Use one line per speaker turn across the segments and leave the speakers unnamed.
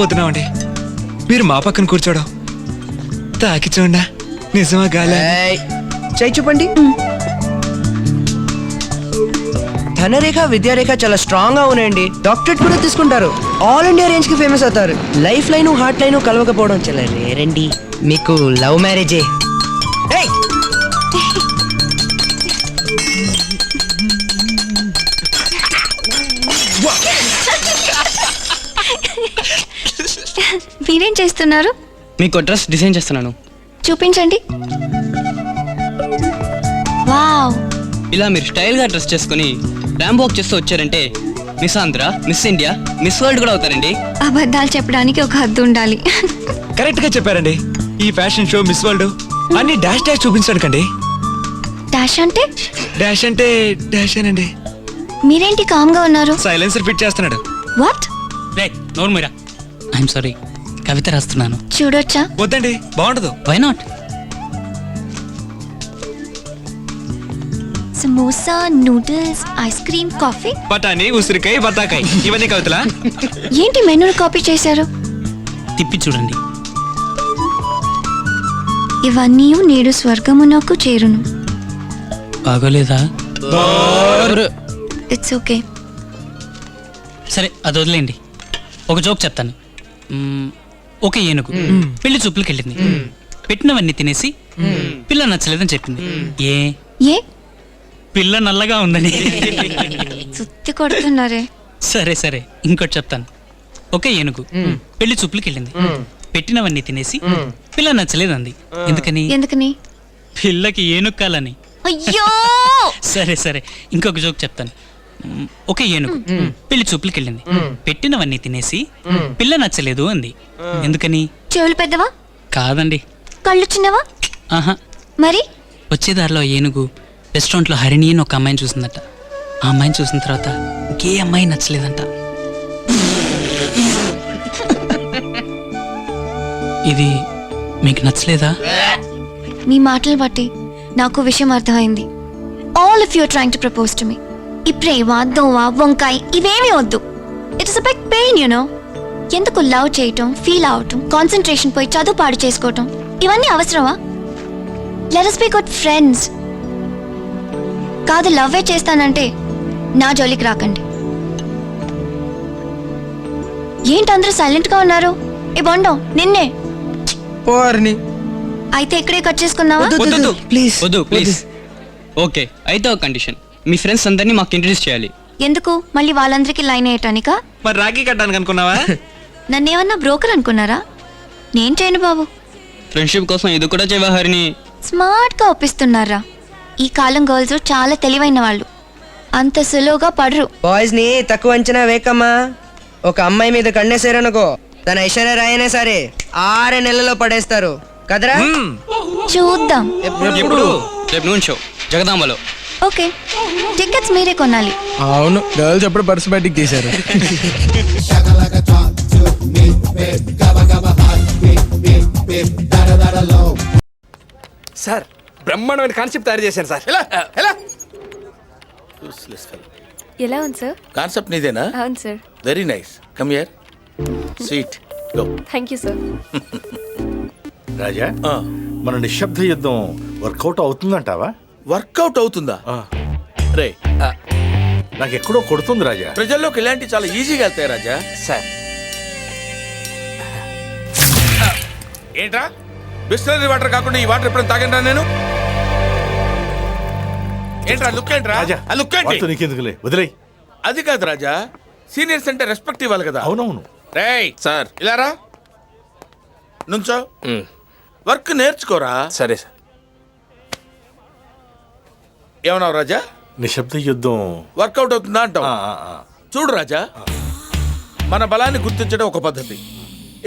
నమ్మలేకపోతున్నామండి. మీరు మా పక్కన కూర్చోడం, తాకి చూడా నిజమా గాలి?
చేయి చూపండి. ధనరేఖ విద్యారేఖ చాలా స్ట్రాంగ్ గా ఉన్నాయండి. డాక్టరేట్ కూడా తీసుకుంటారు. ఆల్ ఇండియా రేంజ్ కి ఫేమస్ అవుతారు. లైఫ్ లైన్ హార్ట్ లైన్ కలవకపోవడం చాలా రేరండి. మీకు లవ్ మ్యారేజే.
మీరేం చేస్తున్నారు?
మీకు డ్రెస్ డిజైన్ చేస్తున్నాను.
చూపించండి. వావ్,
ఇలా మీరు స్టైల్గా డ్రెస్ చేసుకుని ర్యాంప్ వాక్ చేస్తూ వచ్చారంటే miss Andhra, miss India, miss world కూడా అవుతారండి.
అబద్ధాలు చెప్పడానికి ఒక హద్దు ఉండాలి.
కరెక్ట్ గా చెప్పారండి. ఈ ఫ్యాషన్ షో, మిస్ వరల్డ్ అన్ని డాష్ డాష్ చూపించడానికండి.
డాష్ అంటే?
డాష్ అంటే డాష్ అనండి.
మీరేంటి కామ్ గా ఉన్నారు?
సైలెన్సర్ ఫిట్ చేస్తున్నాడు.
వాట్?
నోరు మీరా. ఐఎమ్ సారీ, కవిత రాస్తున్నాను.
చూడొచ్చా?
వద్దండి, బాగుండదు.
Why not?
Samosa, noodles, ice cream, coffee.
బఠానీ, ఉసిరికాయ, బత్తాకాయ ఇవన్నీ కవితలా?
ఏంటి మెనూని కాపీ చేశారు?
తిప్పి చూడండి.
ఇవన్నీ నేడు స్వర్గమునకు చేరును.
బాగోలేదా?
It's okay.
సరే, అది వదిలేండి. ఒక జోక్ చెప్తాను. ఒక ఏనుగు పెళ్లి చూపులకు వెళ్ళింది. పెట్టినవన్నీ తినేసి పిల్ల నచ్చలేదని చెప్పింది.
ఏ?
పిల్ల నల్లగా ఉందని.
సుత్తి కొడుతున్నారే.
సరే సరే, ఇంకోటి చెప్తాను. ఒక ఏనుగు పెళ్లి చూపులకు వెళ్ళింది. పెట్టినవన్నీ తినేసి పిల్ల నచ్చలేదంది.
ఎందుకని?
పిల్లకి ఏనుక్కాలని.
అయ్యో!
సరే సరే, ఇంకొక జోక్ చెప్తాను. ఒక ఏనుగు పెళ్లి చూపులకు వెళ్ళింది. పెట్టినవన్నీ తినేసి పిల్ల నచ్చలేదు అంది. ఎందుకని?
చెవులు పెద్దవా?
కాదండి.
కళ్ళు చిన్నవా?
ఆహా.
మరి?
వచ్చేదారిలో ఏనుగు రెస్టారెంట్లో హరిణి అని ఒక అమ్మాయిని చూసిందట. ఆ అమ్మాయిని చూసిన తర్వాత ఇంకే అమ్మాయి నచ్చలేదంట. ఇది మీకు నచ్చలేదా?
మీ మాటలు బట్టి నాకు విషయం అర్థమైంది. All of you are trying to propose to me. ఈ ప్రేమ, దోవ, వంకాయ ఇవేమీ వద్దు. It is a big pain, you know. ఎందుకు లవ్ చేయటం, ఫీల్ అవటం, కాన్సన్ట్రేషన్ పోయి చదువు పాడు చేసుకోవటం ఇవన్నీ అవసరమా? Let us be good friends. కాదు, లవ్వే చేస్తానంటే నా జోలికి రాకండి. ఏంటి అందరూ సైలెంట్ గా ఉన్నారు? ఏ బొండం, నిన్నే. అయితే ఇక్కడే కట్ చేసుకున్నావా?
ప్లీజ్
వద్దు ప్లీజ్. ఓకే, అయితే ఒక కండిషన్. మీ ఫ్రెండ్స్ అందరినీ మాకు ఇంట్రడ్యూస్ చేయాలి.
ఎందుకు? మళ్ళీ వాళ్ళందరికీ లైన్ అయ్యటానికా?
మరి రాఖీ కట్టడానికి అనుకున్నావా?
నన్నేమన్నా బ్రోకర్ అనుకున్నారా? నేను చేయను బాబు.
ఫ్రెండ్షిప్ కోసం ఇది కూడా చేయవా హరిని?
స్మార్ట్ గా ఒప్పిస్తున్నారా? ఈ కాలం గర్ల్స్ చాలా తెలివైన వాళ్ళు. అంత సులువుగా పడరు.
బాయ్స్ ని తక్కువ అంచనా వేకమ్మా. ఒక అమ్మాయి మీద కన్నేసారనుకో, తన ఐశ్వర్య రాయనే సరే 6 నెలల్లో పడేస్తారు కదరా.
చూద్దాం.
ఎప్పుడు?
రేపు నూనె షో జగదాంబలో.
ఓకే, టికెట్స్ మీరే కొనాలి.
అవును, గర్ల్స్ ఎప్పుడు పర్సు బయటికి తీశారు.
సార్, బ్రహ్మాండమైన కాన్సెప్ట్ తయారు చేశాను సార్.
ఎలా ఉంది సార్?
కాన్సెప్ట్ నీదేనా?
అవును sir.
Very nice. Come here. Seat. Go.
Thank you sir.
Raja, మన నిశ్శబ్ద యుద్ధం వర్కౌట్ అవుతుందంటావా?
వర్కౌట్ అవుతుందా? రే,
నాకు ఎక్కడో కొడుతుంది రాజా.
ప్రజల్లోకి ఇలాంటి చాలా ఈజీగా వెళ్తాయి రాజా.
సార్,
ఏంట్రా బిస్లరీ వాటర్ కాకుండా ఈ వాటర్ ఎప్పుడైనా తాగండి నేను? ఏంట్రా లుక్ ఏంట్రా?
రాజా,
ఆ లుక్ ఏంటి?
నీకెందుకులే, వదిలేయ్.
అది కాదు రాజా, సీనియర్స్ అంటే రెస్పెక్ట్ ఇవ్వాలి కదా.
అవునవును
రేయ్ సార్, ఇలా రా, నుంచో. వర్క్ నేర్చుకోరా.
సరే సార్.
ఏమన్నావు రాజా?
నిశ్శబ్ద యుద్ధం
వర్కౌట్ అవుతుందా అంటావు? చూడు రాజా, మన బలాన్ని గుర్తించడం ఒక పద్ధతి,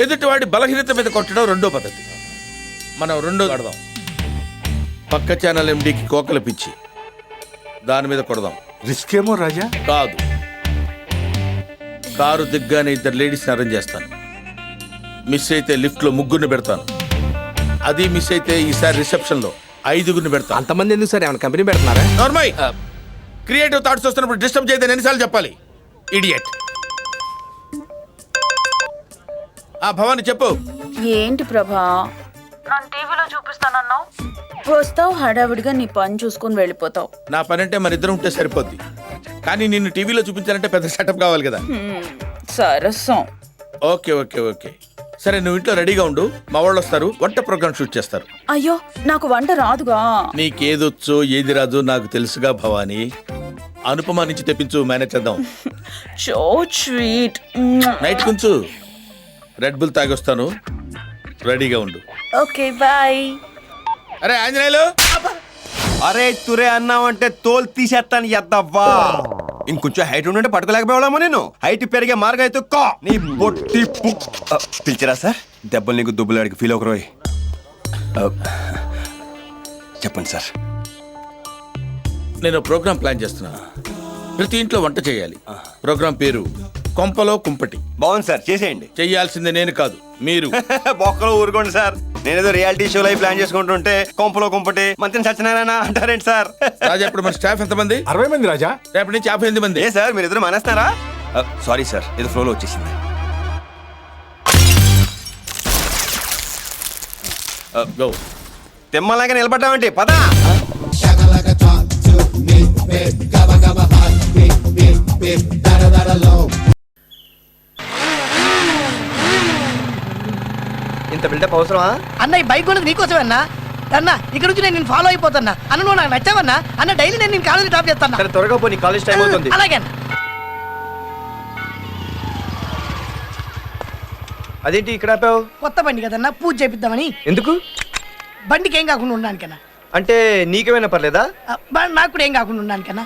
ఎదుటివాడి బలహీనత మీద కొట్టడం రెండో పద్ధతి. మనం రెండో ఆడదాం. పక్క ఛానల్ ఎండీకి కోకలు పిచ్చి, దాని మీద కొడదాం.
రిస్క్ ఏమో రాజా.
కాదు, కారు దిగ్గానే 2 లేడీస్ని అరేంజ్ చేస్తాను. మిస్ అయితే లిఫ్ట్లో 3 పెడతాను. అది మిస్ అయితే ఈసారి రిసెప్షన్లో 5 పెడతాను.
అంతమంది ఎందుకు సార్? ఏమైనా కంపెనీ పెడుతున్నారా?
నార్మల్ క్రియేటివ్ థాట్స్ వస్తున్నప్పుడు డిస్టర్బ్ చేయదని ఎన్నిసార్లు చెప్పాలి? ఇడియట్. భవాని చెప్పు.
ఏంటి ప్రభా, నన్ను టీవీలో చూపిస్తానన్నావు, వస్తావు హడావిడిగా నీ పని చూసుకుని వెళ్ళిపోతావు.
నా పని అంటే మన ఇద్దరం ఉంటే సరిపోద్ది, కానీ నిన్ను టీవీలో చూపించాలంటే పెద్ద సెటప్ కావాలి కదా.
సరస్సం.
ఓకే ఓకే ఓకే సరే, నువ్వు ఇంట్లో రెడీగా ఉండు, మా వాళ్ళు వస్తారు, వంట ప్రోగ్రామ్ షూట్ చేస్తారు.
అయ్యో నాకు వంట రాదుగా.
నీకేదొచ్చో ఏది రాదు నాకు తెలుసుగా భవాని. అనుపమ నుంచి తెప్పించు, మేనేజ్ చేద్దాం.
So sweet.
నైట్ కొంచెం రెడ్ బుల్ తాగొస్తాను, రెడీగా ఉండు.
Okay bye.
అరే ఆంజనేయులు,
అరే తురే అన్నావంటే తోలు తీసేస్తాను ఎద్దవ్వా. ఇంకొంచెం హైట్ ఉంటే పట్టుకోలేకపోయామో నేను. హైట్ పెరిగే మార్గం అయితే నీ బొట్టి పిలిచారా సార్? దెబ్బలు నీకు దుబ్బులాడికి ఫీల్ ఒక రోయ్. చెప్పండి సార్.
నేను ప్రోగ్రామ్ ప్లాన్ చేస్తున్నాను. ప్రతి ఇంట్లో వంట చేయాలి. ప్రోగ్రామ్ పేరు కొంపలో కుంపటి.
బాగుంది సార్, చేసేయండి.
చెయ్యాల్సింది నేను కాదు, మీరు.
బొక్కలో ఊరుకోండి సార్. నేనేదో రియాలిటీ షో లైవ్ ప్లాన్ చేసుకుంటుంటే కొంపలో కుంపటి మంత్రి సత్యనారాయణ అంటారేంటి సార్?
రాజా, ఇప్పుడు మన స్టాఫ్ ఎంతమంది?
60 మంది రాజా.
రేపటి నుంచి 58 మంది.
ఏ సార్ మీరు ఇద్దరు మానేస్తారా? సారీ సార్, ఏదో ఫ్లోలో వచ్చేసింది.
గో.
తిమ్మలాగా నిలబడ్డామంటే పదా.
ఇంత బిల్డప్ అవసరమా అన్న? ఈ బైక్ కొన్నది నీకోసమే అన్న. అన్న ఇక్కడ నుంచి నేను ఫాలో అయిపోతున్నా అన్న. నువ్వు నాకు నచ్చావన్నా అన్న. డైలీ నేను కాలేజీ డ్రాప్ చేస్తాను.
సరే త్వరగా పోనీ, కాలేజ్ టైం అవుతుంది.
అలాగే అన్న.
అదేంటి ఇక్కడ ఆపావు?
కొత్త బండి కదన్నా, పూజ చేపిద్దామని.
ఎందుకు?
బండికి ఏం కాకుండా ఉండడానికన్నా.
అంటే నీకేమైనా పర్లేదా?
నాకు కూడా ఏం కాకుండా ఉండడానికన్నా.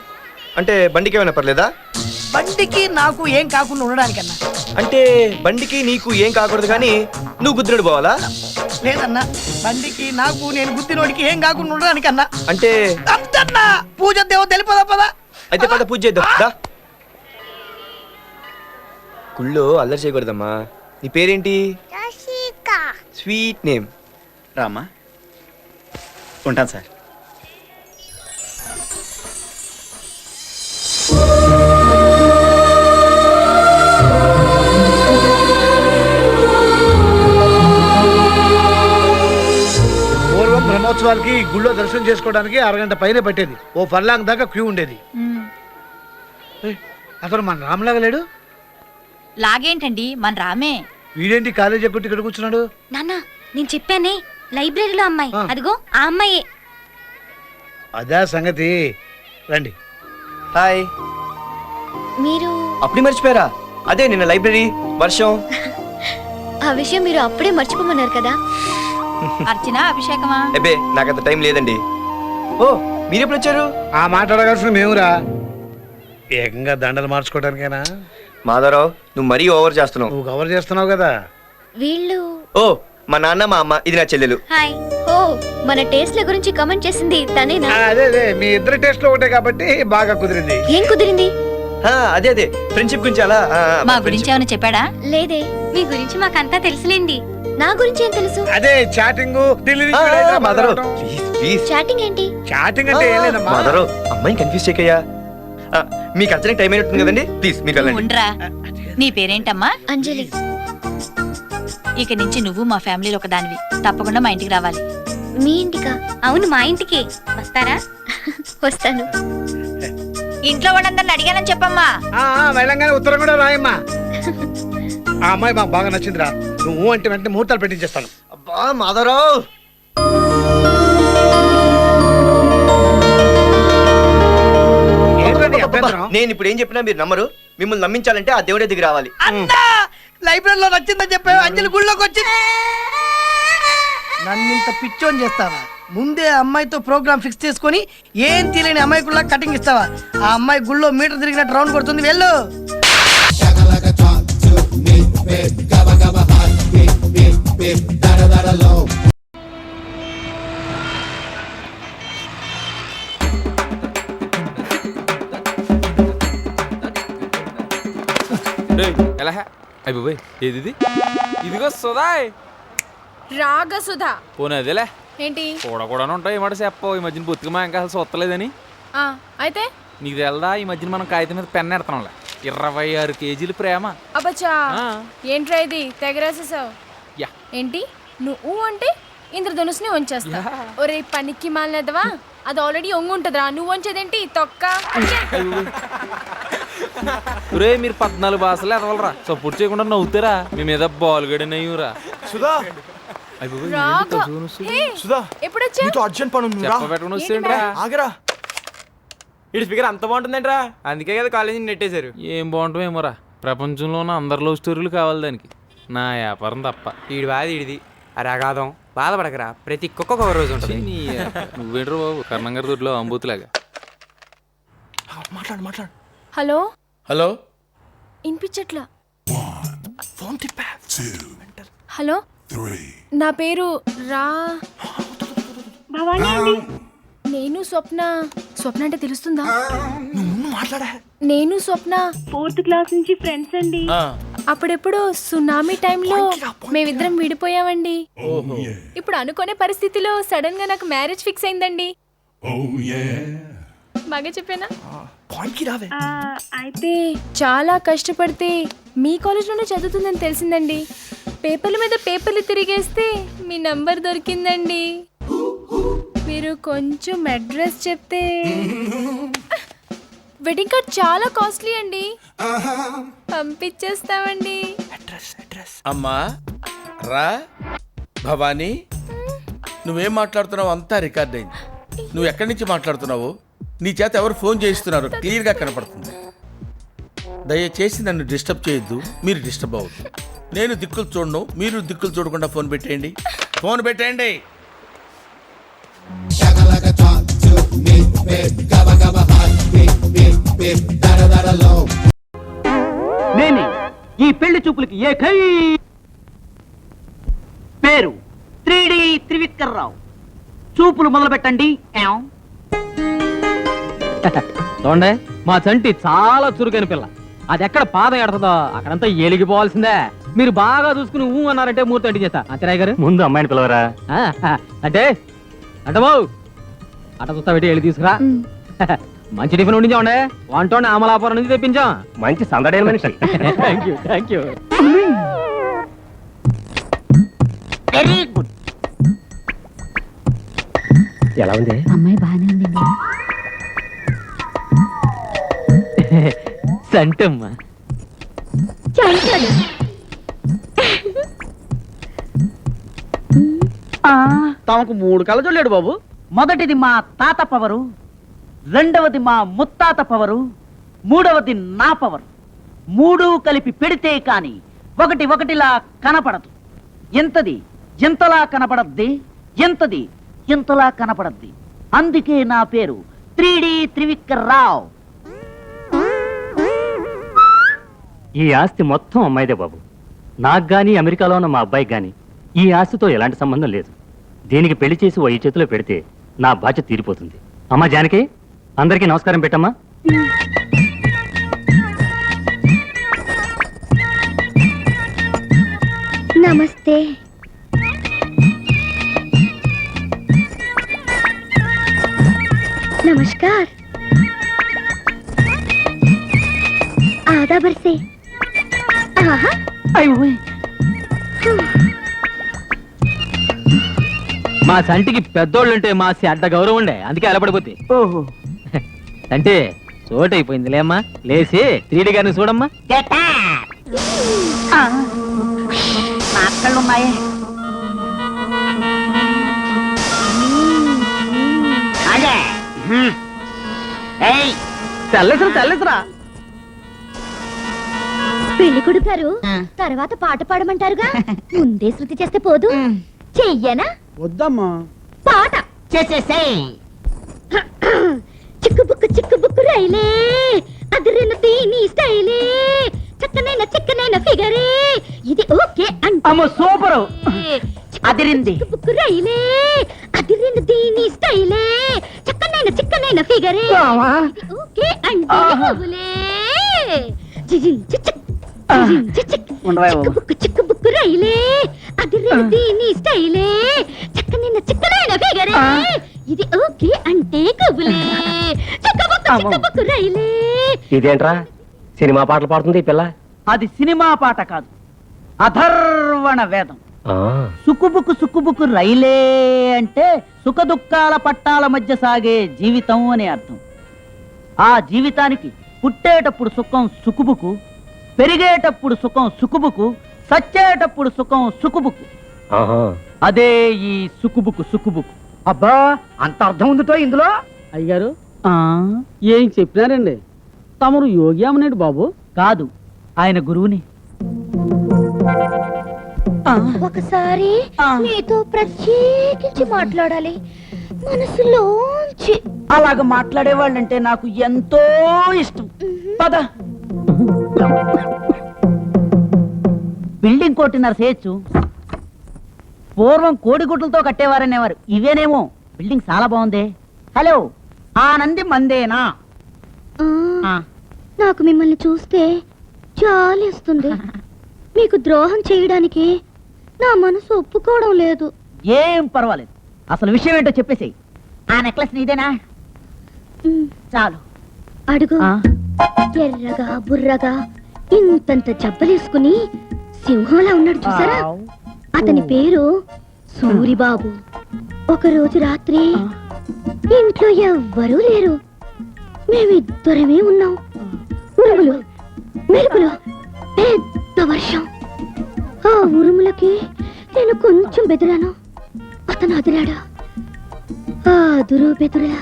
అంటే బండికి ఏమైనా పర్లేదా?
బండికి నాకు ఏం కాకుండా ఉండడానికన్నా.
అంటే బండికి నీకు ఏం కాకూడదు కానీ నువ్వు గుద్దుడు పోవాలా?
లేదన్నా, బండికి నాకు నేను గుద్దినోడికి ఏం కాకుండా ఉండడానికన్నా.
అంటే
అంతన్నా పూజ దేవో తెలిపదా పదా.
అయితే పద పూజ చేద్దాం దా. గుళ్ళో అల్లరి చేయకూడదమ్మా. నీ పేరేంటి? Sweet name.
రామా ఉంటాను సార్.
పూర్వం బ్రహ్మోత్సవాలకి గుళ్ళో దర్శనం చేసుకోవడానికి అరగంట పైన పట్టేది. ఓ ఫర్లాంగ్ దాకా క్యూ ఉండేది. అతను మన రామ్లాగా లేడు.
లాగేంటండి, మన రామే.
వీడేంటి కాలేజ్ ఎక్కడి ఇక్కడ కూర్చున్నాడు?
నాన్న, నేను చెప్పానే లైబ్రరీలో అమ్మాయి, అదిగో ఆ అమ్మాయే.
అదే సంగతి. రండి.
హాయ్.
మీరు
అప్పుడే మర్చిపోయారా? అదే నిన్న లైబ్రరీ వర్షం.
ఆ విషయం మీరు అప్పుడే మర్చిపోమన్నారు కదా.
అర్చన అభిషేకమా?
అబ్బే నాకంత టైం లేదండి. ఓ మీరెప్పుడు వచ్చారు?
ఆ మాట అడగాల్సిన మేమురా. ఏకంగా దండలు మార్చుకోవడానికేనా?
మాధవరావు నువ్వు మరీ ఓవర్ చేస్తున్నావు.
నువ్వు కవర్ చేస్తున్నావు కదా.
వీళ్ళు
ఓ మా నాన్న మా అమ్మ, ఇది నా చెల్లెలు.
హాయ్. ఓ మన టేస్ట్ల గురించి కమెంట్ చేసింది తనేనా?
అదే అదే, మీ ఇద్దరు టేస్ట్ లో ఒకటే కాబట్టి బాగా కుదిరింది.
ఏం కుదిరింది?
అదే అదే ఫ్రెండ్షిప్ గురించి. అలా
మా గురించి ఏమైనా చెప్పాడా?
లేదే. మీ గురించి మాకంతా తెలుసులేండి. నా గురించి ఏం తెలుసు?
అదే chatting.
Madhavarao please please.
Chatting ఏంటి?
చాటింగ్ అంటే ఏం లేదమ్మా.
మాధవరావు అమ్మాయిని కన్ఫ్యూజ్ చేయకయ్యా. మీకు అర్చనకి టైం అయినట్టుంది కదండి, ప్లీజ్ మీరు వెళ్ళండి.
ఉండరా. నీ పేరేంటమ్మా?
అంజలి.
ఇక నుంచి నువ్వు మా ఫ్యామిలీలో ఒక దానివి. తప్పకుండా మా ఇంటికి రావాలి.
మీ ఇంటికా? అవును, మా ఇంటికి వస్తారా? వస్తాను.
ఇంట్లో వాళ్ళందరిని అడిగానని చెప్పమ్మా.
వెళ్ళంగానే ఉత్తరం కూడా రాయమ్మా. ఆ అమ్మాయి మాకు బాగా నచ్చిందిరా. నువ్వు అంటే వెంటనే ముహూర్తాలు పెట్టించేస్తాను.
అబ్బా మాధవరావు. నేను ఇప్పుడు ఏం చెప్పినా మీరు నమ్మరు. మిమ్మల్ని నమ్మించాలంటే ఆ దేవుడే దిగి రావాలి.
లైబ్రరీలో నచ్చిందని చెప్పావు, అంజలి గుళ్ళోకి వచ్చి నన్ను ఇంత పిచ్చోని చేస్తావా? ముందే అమ్మాయితో ప్రోగ్రామ్ ఫిక్స్ చేసుకొని ఏం తెలియని అమ్మాయికుల్లా కటింగ్ ఇస్తావా? ఆ అమ్మాయి గుళ్ళో మీటర్ తిరిగినట్టు రౌండ్ కొడుతుంది. వెళ్ళు.
ఎలా అయిపోయి ఏది ఇదిగో సుధాయ్.
రాగ సుధా.
పోనీ అదేలే
ఏంటి?
కూడా ఉంటాయి. ఏమాట చెప్పవు ఈ మధ్యన బొత్తిగా మా ఇంకా అసలు చూస్తలేదని.
అయితే
నీకు తెలదా ఈ మధ్యన మనం కాగితం మీద పెన్ ఎడతాంలే. 26 కేజీలు ప్రేమ.
అబ్బచ్చా
ఆ.
ఏంట్రా ఇది తెగరాసేసావు?
యా.
ఏంటి నువ్వు అంటే ఇంద్రధనుస్ని వంచేస్తా. ఒరే పనికి మాలినదవా, అది ఆల్రెడీ ఒంగుంటదిరా, నువ్వు వంచేదేంటి తొక్క.
ఒరే మీరు 14 భాషలు ఎదవలరా, సపోర్ట్ చేయకుండా నవ్వుతారా? మీ మీద బాల్ గడినయ్యూరా.
సుధా
రాగా హే,
సుధా
ఎప్పుడొచ్చా?
నీతో అర్జెంట్ పని ఉంది రా.
చెప్పబెట్టుకుని వస్తేంట్రా?
ఆగరా. ఇటు ఫిగర్ అంత బాగుంటుందంట్రా, అందుకే కదా కాలేజీ నెట్టేశారు.
ఏం బాగుంటామేమోరా, ప్రపంచంలో ఉన్న అందరి లవ్ స్టోరీలు కావాలి దానికి, నా వ్యాపారం తప్ప.
ఈడి బాధ ఈడిది. అరే అగాధం బాధపడకరా, ప్రతి కుక్క ఒక రోజు ఉంటుంది.
నువ్వేంట్రా బాబు కర్ణంగారి దొడ్లో అంబూతులాగా.
మాట్లాడు మాట్లాడు.
హలో
హలో,
ఇన్పించట్లా.
ఫోన్ తిప్పా.
హలో నా పేరు రా భవానీ అండి. నేను స్వప్న. స్వప్న అంటే తెలుస్తుందా?
నువ్వు మాట్లాడా.
నేను స్వప్న 4th క్లాస్ నుంచి ఫ్రెండ్స్ అండి. అప్పుడెప్పుడు సునామీ టైంలో మేమిద్దరం విడిపోయామండి. ఇప్పుడు అనుకునే పరిస్థితిలో సడన్ గా నాకు మ్యారేజ్ ఫిక్స్ అయిందండి. బాగా చెప్పానా? అయితే చాలా కష్టపడితే మీ కాలేజ్లోనే చదువుతుందని తెలిసిందండి. పేపర్ల మీద పేపర్లు తిరిగేస్తే మీ నంబర్ దొరికిందండి. మీరు కొంచెం అడ్రస్ చెప్తే. వెడ్డింగ్ కార్డ్ చాలా కాస్ట్లీ అండి, పంపించేస్తామండి.
అమ్మా రా. భవానీ, నువ్వేం మాట్లాడుతున్నావు అంతా రికార్డ్ అయింది. నువ్వు ఎక్కడి నుంచి మాట్లాడుతున్నావు, నీ చేత ఎవరు ఫోన్ చేయిస్తున్నారు క్లియర్గా కనపడుతుంది. దయచేసి నన్ను డిస్టర్బ్ చేయొద్దు, మీరు డిస్టర్బ్ అవ్వద్దు. నేను దిక్కులు చూడను, మీరు దిక్కులు చూడకుండా ఫోన్ పెట్టేయండి. ఫోన్ పెట్టేయండి.
నేనే ఈ పెళ్లి చూపులకి ఏకై పేరు 3D త్రివిక్రరావు. చూపులు మొదలు పెట్టండి.
చూడండి, మా చంటి చాలా చురుకైన పిల్ల. అది ఎక్కడ పాదం ఎడతదో అక్కడంతా ఎలిగిపోవాల్సిందే. మీరు బాగా చూసుకుని ఊ అన్నారంటే మూర్తి అంటి చేస్తా. అంతరాయ్ గారు
ముందు అమ్మాయిని పిలవరా.
అంటే అంటే బావు అట చూస్తా పెట్టి వెళ్ళి తీసుకురా. మంచి టిఫిన్ ఉండించామండి, వంటోండి అమలాపురం నుంచి తెప్పించాం.
మంచి సందడైన మనిషి.
Thank you.
Very good.
ఎలా ఉంది
అమ్మాయి బాగానే ఉందండి.
సంటమ్మా
తమకు 3 కళ్ళజోళ్ళాడు బాబు. మొదటిది మా తాత పవరు, రెండవది మా ముత్తాత పవరు, మూడవది నా పవరు. 3 కలిపి పెడితే కాని ఒకటి ఒకటిలా కనపడదు. ఎంతది ఎంతలా కనపడద్ది, ఎంతది ఎంతలా కనపడద్ది. అందుకే నా పేరు 3D త్రివిక్రరావు.
ఈ ఆస్తి మొత్తం అమ్మాయిదే బాబు. నాకు గాని అమెరికాలో ఉన్న మా అబ్బాయికి గాని ఈ ఆస్తితో ఎలాంటి సంబంధం లేదు. దీనికి పెళ్లి చేసి ఈ చేతిలో పెడితే నా బాధ్యత తీరిపోతుంది. అమ్మా జానకి, అందరికీ నమస్కారం పెట్టమ్మా.
నమస్తే. నమస్కార్. आधा बरसे. आहा.
మా సంటికి పెద్దోళ్ళంటే మా అడ్డ గౌరవం ఉండే, అందుకే అలపడిపోతే.
ఓహో,
అంటే చోటైపోయిందిలే అమ్మా. లేచి 3D గారిని చూడమ్మా.
అక్కడున్నాయే.
తెల్లసరా
పెళ్లి కొడుకారు తర్వాత పాట పాడమంటారుగా, ముందే శృతి చేస్తే పోదు. చెయ్యనా?
వద్దమ్మా.
పాట
చేసేసేయ్.
చిక్కు బుక్కు రైలే, అదిరిన తీని స్టైలే, చిక్కనైన ఫిగరే, ఇది ఓకే అంటే.
అమ్మ సూపరు, అదిరింది.
బుక్కు రైలే, అదిరిన తీని స్టైలే, చిక్కనైన ఫిగరే, ఇది ఓకే అంటే. జిజిన్ చిక్ చిక్కు బుక్కు రైలే, అదిరిన తీని స్టైలే, చిక్కనైన ఫిగరే, ఇది ఓకే అంటే కబులే. చిక్కు బుక్కు రైలే.
ఇదేంట్రా
సినిమా పాటలు పాడుతుంది ఈ పిల్ల.
అది సినిమా పాట కాదు, అథర్వణ వేదం. సుక్కుబుక్కు సుక్కుబుక్కు రైలే అంటే సుఖదుఖాల పట్టాల మధ్య సాగే జీవితం అని అర్థం. ఆ జీవితానికి పుట్టేటప్పుడు సుఖం సుకుబుకు, పెరిగేటప్పుడు సుఖం సుకుబుకు, సచ్చేటప్పుడు సుఖం సుకుబుకు. అదే ఈ సుకుబుకు సుకుబుకు.
అబ్బా, అంత అర్థం ఉందితో ఇందులో. అయ్యారు ఏం చెప్పినారండి? తమరు యోగి అమ్మనేడు బాబు?
కాదు, ఆయన గురువుని.
ఒకసారి మీతో ప్రత్యేకించి మాట్లాడాలి, మనసులోంచి.
అలాగ మాట్లాడేవాళ్ళంటే నాకు ఎంతో ఇష్టం. పద. బిల్డింగ్ కోటిన్నర చేయొచ్చు. పూర్వం కోడిగుడ్లతో కట్టేవారనేవారు, ఇవేనేమో. బిల్డింగ్ చాలా బాగుంది. హలో, ఆనంది మందేనా?
నాకు మిమ్మల్ని చూస్తే జాలేస్తుంది. మీకు ద్రోహం చేయడానికి నా మనసు ఒప్పుకోవడం లేదు.
ఏం పర్వాలేదు, అసలు విషయం ఏంటో చెప్పేసేయ్. ఆ నెక్లెస్ నీదేనా? చాలు.
అడుగు. ఎర్రగా బుర్రగా ఇంతంత జబ్బలేసుకుని సింహంలా ఉన్నాడు చూసారా? అతని పేరు సూరిబాబు. ఒకరోజు రాత్రి ఇంట్లో ఎవ్వరూ లేరు, మేమిద్దరమే ఉన్నాం. ఉరుములు, మెరుపులు, పెద్ద వర్షం. ఆ ఉరుములకి నేను కొంచెం బెదిరాను, అతను అదిరాడు. ఆ అదురు బెదురా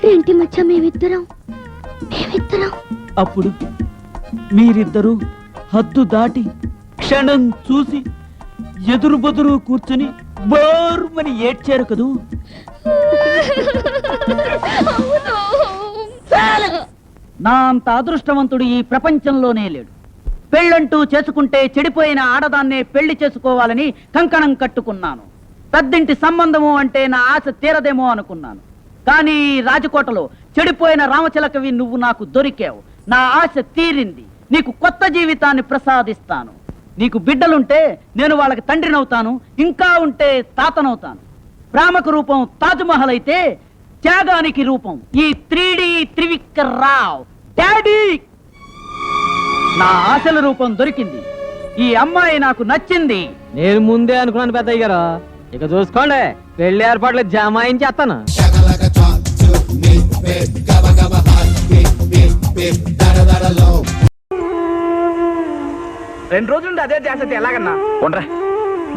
రెంటి మధ్య మేమిద్దరం.
అప్పుడు మీరిద్దరూ హద్దు దాటి క్షణం చూసి ఎదురు బదురు కూర్చుని బోర్మని ఏడ్చారు కదూ. నా అంత అదృష్టవంతుడు ఈ ప్రపంచంలోనే లేడు. పెళ్ళంటూ చేసుకుంటే చెడిపోయిన ఆడదాన్నే పెళ్లి చేసుకోవాలని కంకణం కట్టుకున్నాను. పెద్దింటి సంబంధము అంటే నా ఆశ తీరదేమో అనుకున్నాను. కానీ రాజకోటలో చెడిపోయిన రామచిలకవి నువ్వు నాకు దొరికావు. నా ఆశ తీరింది. నీకు కొత్త జీవితాన్ని ప్రసాదిస్తాను. నీకు బిడ్డలుంటే నేను వాళ్ళకి తండ్రినవుతాను, ఇంకా ఉంటే తాతనవుతాను. ప్రేమకు రూపం తాజ్మహల్ అయితే త్యాగానికి రూపం ఈ 3D త్రివిక్రరావు డాడీ. నా ఆశల రూపం దొరికింది. ఈ అమ్మాయి నాకు నచ్చింది.
నేను ముందే అనుకున్నాను పెద్దయ్య గారు. ఇక చూసుకోండి, పెళ్లి ఏర్పాట్లు జమాయించేస్తాను.
2 రోజుల నుండి అదే ధ్యాస ఎలాగన్నా?
ఉండరా,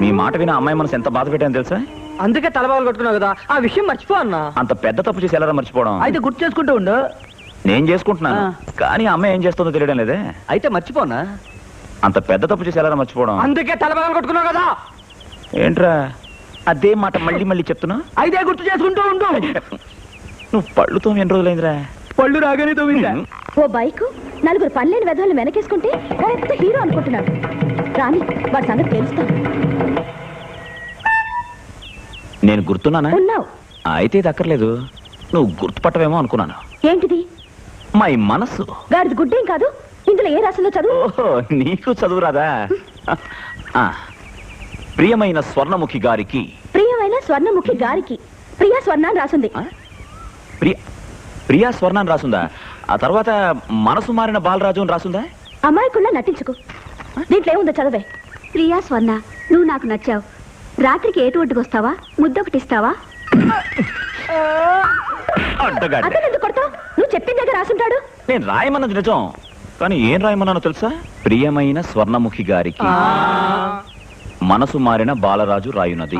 మీ మాట విన అమ్మాయి మనసు ఎంత బాధ పెట్టాను తెలుసా?
అందుకే తలబాలు కొట్టుకున్నావు కదా, ఆ విషయం మర్చిపో అన్నా.
అంత పెద్ద తప్పు చేసి ఎలా మర్చిపోవడం?
అయితే గుర్తు చేసుకుంటూ ఉండు.
నేను చేసుకుంటున్నాను, కానీ ఆ అమ్మాయి ఏం చేస్తుందో తెలియడం లేదే.
అయితే మర్చిపోనా?
అంత పెద్ద తప్పు చేసి ఎలా మర్చిపోవడం?
అందుకే తలబాలు కొట్టుకున్నావు కదా.
ఏంట్రా అదే మాట మళ్ళీ మళ్ళీ చెప్తున్నా?
అయితే గుర్తు చేసుకుంటూ ఉండు.
నువ్వు పళ్ళుతో ఎన్ని రోజులైందిరా?
పళ్ళు రాగానే తోమిందా?
ఓ బైకు 4 పనులేని వెధవలు వెనకేసుకుంటే పెద్ద హీరో అనుకుంటున్నాడు. రాని వాడి సంగతి తెలుస్తాను.
నేను గుర్తున్నానా?
ఉన్నావు.
అయితే ఇది అక్కర్లేదు, నువ్వు గుర్తుపట్టవేమో అనుకున్నాను.
ఏంటిది?
మై మనస్సు.
గాడిది గుడ్డేం కాదు, ఇందులో ఏ రాసిందో చదువు.
ఓహో, నీకు చదువు రాదా? ప్రియమైన స్వర్ణముఖి గారికి.
ప్రియమైన స్వర్ణముఖి గారికి ప్రియా స్వర్ణ అని రాసింది.
ప్రియా స్వర్ణ అని రాసుందా? ఆ తర్వాత మనసు మారిన బాలరాజు అని రాసుందా?
అమాయకుల్లా నటించుకో, దీంట్లో ఏముందో చదవే. ప్రియా స్వర్ణ, నువ్వు నాకు నచ్చావు. రాత్రికి ఏటు ఒడ్డుకు వస్తావా? ముద్దొకటి ఇస్తావా? అతను ఎందుకు కొడతావు? నువ్వు చెప్పిన దగ్గర రాసుంటాడు.
నేను రాయమన్నది నిజం, కానీ ఏం రాయమన్నానో తెలుసా? ప్రియమైన స్వర్ణముఖి గారికి మనసు మారిన బాలరాజు రాయునది.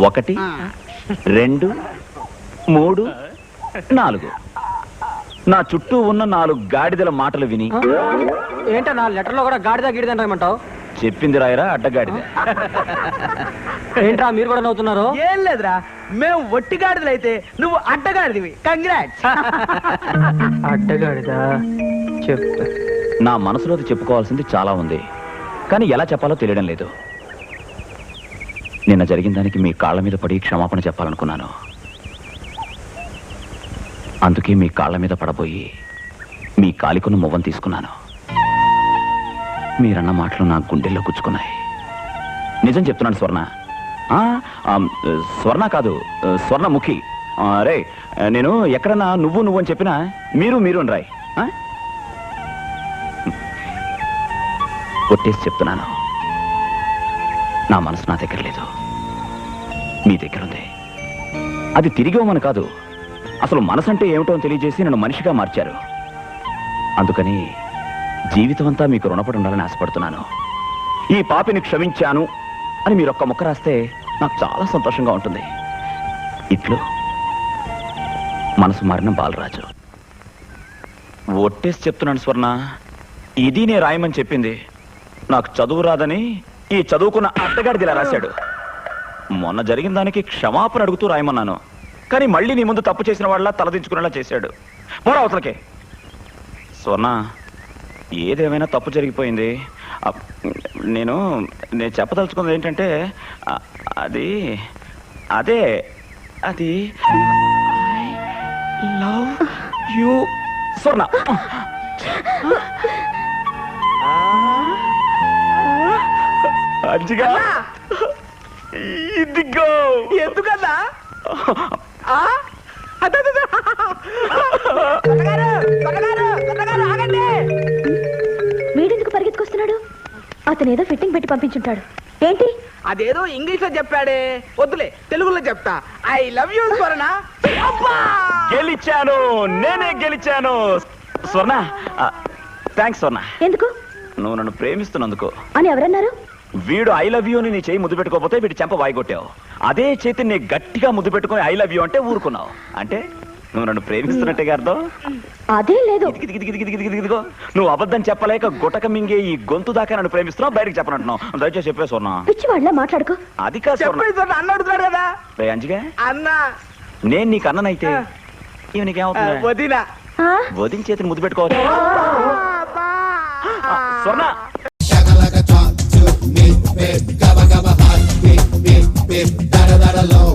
1 2 3 4. నా చుట్టూ ఉన్న 4 గాడిదల మాటలు విని.
ఏంటో నా లెటర్లో కూడా గాడిద గిడిద అంటామంటావు?
చెప్పింది రాయరా అడ్డగాడిద.
ఏంట్రా మీరు కూడా నవ్వుతున్నారు?
ఏం లేదురా, మేము ఒట్టి గాడిదలైతే నువ్వు అడ్డగాడిదివి. కంగ్రాట్స్.
అడ్డగాడిద చెప్పు.
నా మనసులోది చెప్పుకోవాల్సింది చాలా ఉంది, కానీ ఎలా చెప్పాలో తెలియడం లేదు. నిన్న జరిగిన దానికి మీ కాళ్ళ మీద పడి క్షమాపణ చెప్పాలనుకున్నాను. అందుకే మీ కాళ్ళ మీద పడబోయి మీ కాలికున్న మువ్వను తీసుకున్నాను. మీరన్న మాటలు నా గుండెల్లో గుచ్చుకున్నాయి. నిజం చెప్తున్నాను స్వర్ణ. స్వర్ణ కాదు, స్వర్ణముఖి. రే నేను ఎక్కడన్నా నువ్వు నువ్వు అని చెప్పినా మీరు అని రాయ్. ఆ? కొట్టేసి చెప్తున్నాను, నా మనసు నా దగ్గర లేదు, మీ దగ్గర ఉంది. అది తిరిగి ఇవ్వమని కాదు, అసలు మనసు అంటే ఏమిటో అని తెలియజేసి నన్ను మనిషిగా మార్చారు. అందుకని జీవితం అంతా మీకు రుణపడి ఉండాలని ఆశపడుతున్నాను. ఈ పాపిని క్షమించాను అని మీరు ఒక్క ముక్క రాస్తే నాకు చాలా సంతోషంగా ఉంటుంది. ఇట్లు మనసు మారిన బాలరాజు. ఒట్టేసి చెప్తున్నాను స్వర్ణ, ఇది నే రాయమని చెప్పింది. నాకు చదువు రాదని ఈ చదువుకున్న అత్తగాడిది ఇలా రాశాడు. మొన్న జరిగిన దానికి క్షమాపణ అడుగుతూ రాయమన్నాను, కానీ మళ్ళీ నీ ముందు తప్పు చేసిన వాళ్ళ తలదించుకునేలా చేశాడు. పోరా అవతలకే. స్వర్ణ, ఏదేమైనా తప్పు జరిగిపోయింది. నేను చెప్పదలుచుకున్నది ఏంటంటే అదే అది లవ్ యూ స్వర్ణ. అంజిగా ఇదిగో.
ఎందుకన్నా
వీడెందుకు పరిగెత్తుకొస్తున్నాడు? అతను ఏదో ఫిట్టింగ్ పెట్టి పంపించుంటాడు. ఏంటి?
అదేదో ఇంగ్లీష్ లో చెప్పాడే, వద్దులే తెలుగులో చెప్తా. ఐ లవ్ యూ స్వర్ణ.
గెలిచాను, నేనే గెలిచాను. స్వర్ణ, థ్యాంక్స్ స్వర్ణ.
ఎందుకు?
నువ్వు నన్ను ప్రేమిస్తున్నందుకు.
అని ఎవరన్నారు?
వీడు ఐ లవ్ యూ అని నీ చేయి ముద్దు పెట్టుకోకపోతే వీడి చెంప వాయిగొట్టావు. అదే చేతి నీ గట్టిగా ముద్దు పెట్టుకుని ఐ లవ్ యూ అంటే ఊరుకున్నావు. అంటే నువ్వు నన్ను ప్రేమిస్తున్నట్టుగా అర్థం.
అదే లేదు.
ఇదిగో, నువ్వు అబద్ధం చెప్పలేక గుటక మింగే ఈ గొంతు దాకా నన్ను ప్రేమిస్తున్నావు, బయటకు చెప్పనంటున్నావు. దయచేసి చెప్పే స్వర్ణ.
పిచ్చి వాళ్ళ మాట్లాడుకో.
అది కాదు స్వర్ణ.
అన్న అడుగుతాడు కదా.
అంజిగా,
అన్నా
నేను నీకు అన్ననైతే ఇవి నీకేమవుతుంది?
వదినా.
వదిన చేతిని ముద్దు పెట్టుకోవచ్చు. స్వర్ణ,
Talk to me, babe. Gabba gabba hot, beep beep beep. Da da da da low.